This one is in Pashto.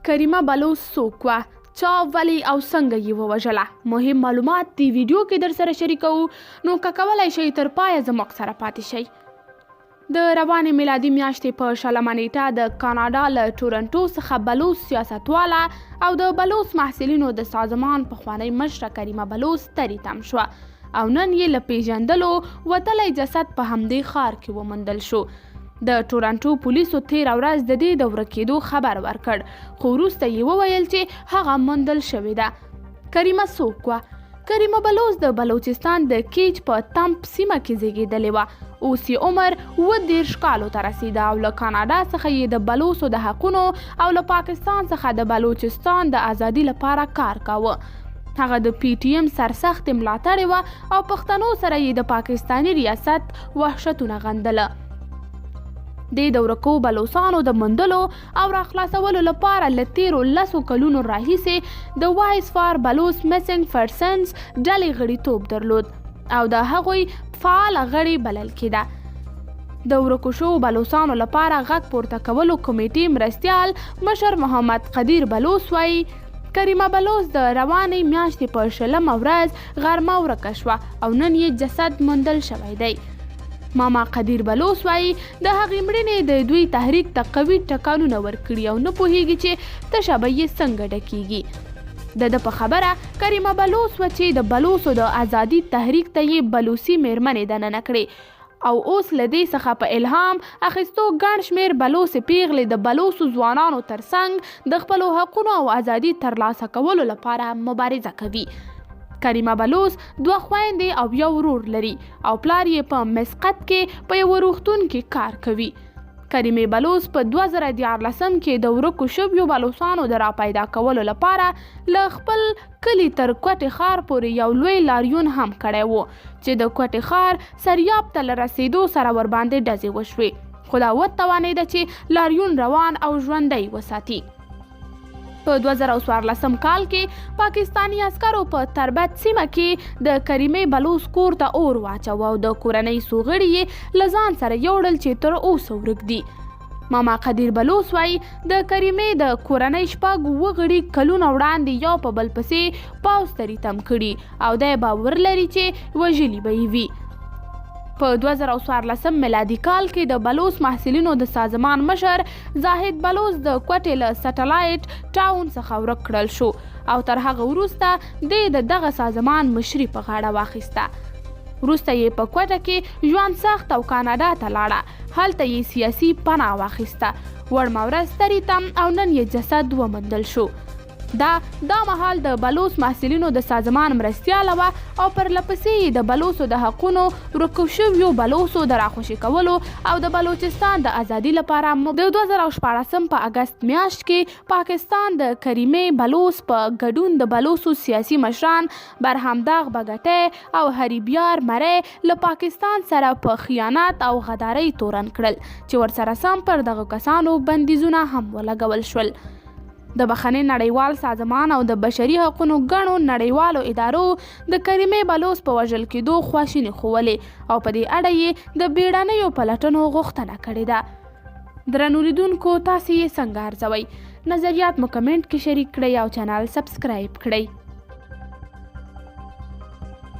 کریمه بلوچ څوک وه؟ چا ولې او څنګه یې ووژله؟ مهم معلومات دې ویډیو کې در سره شریکوو، نو که کولی شئ تر پایه زموږ سره پاتې شئ. د روانې میلادي میاشتې په 20 نیټه د کاناډا له ټورنټو څخه بلوچ سیاستواله او د بلوچ محصلینو د سازمان پخوانۍ مشره کریمه بلوچ ترې تم شوه او نن یې له پیژندلو وتلی جسد په همدې ښار کې وموندل شو. د ټورنټو پولیسو تېره ورځ د دې د ورکېدو خبر ورکړ، خو وروسته یې وویل چې هغه موندل شوې ده. کریمه څوک وه؟ کریمه بلوچ د بلوچستان د کیچ په تمپ سیمه کې زیږېدلې وه. اوس یې عمر 27 کالو ته رسېده او له کاناډا څخه یې د بلوچو د حقونو او له پاکستان څخه د بلوچستان د ازادي لپاره کار کاوه. هغه د پی ټي ایم سرسختې ملاتړې وه او پښتنو سره یې د پاکستاني ریاست وحشتونه غندله. د ورکو بلوچانو د موندلو او راخلاصولو لپاره له تېرو 10 کلونو راهیسې د وایس فار بلوچ میسنګ پرسنز ډلې غړیتوب درلود او د هغوی فعاله غړې بلل کېده. د ورکو شوو بلوچانو لپاره غږ پورته کولو کمیټې مرستیال مشر محمد قدیر بلوچ وایي کریمه بلوچ د روانې میاشتې په 20 ورځ غرمه ورکه شوه او نن یې جسد موندل شوی دی. ماما قدیر بلوچ وایي د هغې مړینې د دوی تحریک ته قوي ټکانونه ورکړي او نه پوهیږي چې تشه به یې څنګه ډکیږي. د ده په خبره کریمه بلوچ وه چې د بلوچو د ازادي تحریک ته یې بلوچي میرمنې دننه کړې او اوس له دې څخه په الهام اخیستو ګڼ شمېر بلوچې پیغلې د بلوچو ځوانانو ترڅنګ د خپلو حقونو او ازادي ترلاسه کولو لپاره مبارزه کوي. کریمه بلوچ 2 خویندې او 1 ورور لري او پلار یې په مسقط کې په یوه روغتون کې کار کوي. کریمې بلوچ په 2014 کې د ورکو شویو بلوچانو د راپیدا کولو لپاره له خپل کلي تر کوټې ښار پورې یو لوی لاریون هم کړی و چې د کوټې ښار سریاب ته له رسېدو سره ورباندې ډزې وشوې، خو دا وتوانېده چې لاریون روان او ژوندی وساتي. په 2014 کال کې پاکستانی عسکرو په تربت سیمه کې د کریمې بلوچ کور ته اور واچوه او د کورنۍ څو غړي یې له ځان سره یوړل چې تر اوسه ورک دي. ماما قدیر بلوچ وایي د کریمې د کورنۍ 6 غړي کلونه وړاندې یو په بل پسې پوځ ته تم کړي او دی باور لري چې وژلي به یې وي. په 2014 میلادي کال کې د بلوچ محصلینو د سازمان مشر زاهد بلوچ د کوټې له سټلایټ ټاون څخه ورک کړل شو او تر هغه وروسته د دغه سازمان مشري په غاړه واخیسته. وروسته یې په کوټه کې ژوند سخت او کاناډا ته لاړه، هلته یې سیاسي پناه واخیسته. وړمه ورځ ترې تم او نن یې جسد وموندل شو. دا مهال د بلوچ محصلینو د سازمان مرستیاله وه او پر لپسې یې د بلوچو د حقونو، ورکو شویو بلوچو د راخوشي کولو او د بلوچستان د ازادي لپاره د 2014 په اګست میاشت کې پاکستان د کریمې بلوچ په ګډون د بلوچو سیاسي مشران برهمداغ بګټۍ او هریبیار مرۍ له پاکستان سره په خیانت او غدارۍ تورن کړل چې ورسره سم پر دغه کسانو بندیزونه هم ولګول شول. د بخښنې نړیوال سازمان او د بشري حقونو ګڼو نړیوالو ادارو د کریمې بلوچ په وژل کېدو خواشیني ښوولې او په دې اړه یې د بیړنیو پلټنو غوښتنه کړې ده. درنو لیدونکو، تاسې یې څنګه ارزوئ؟ نظریات مو کمنټ کې شریک کړئ او چینل سبسکرایب کړئ.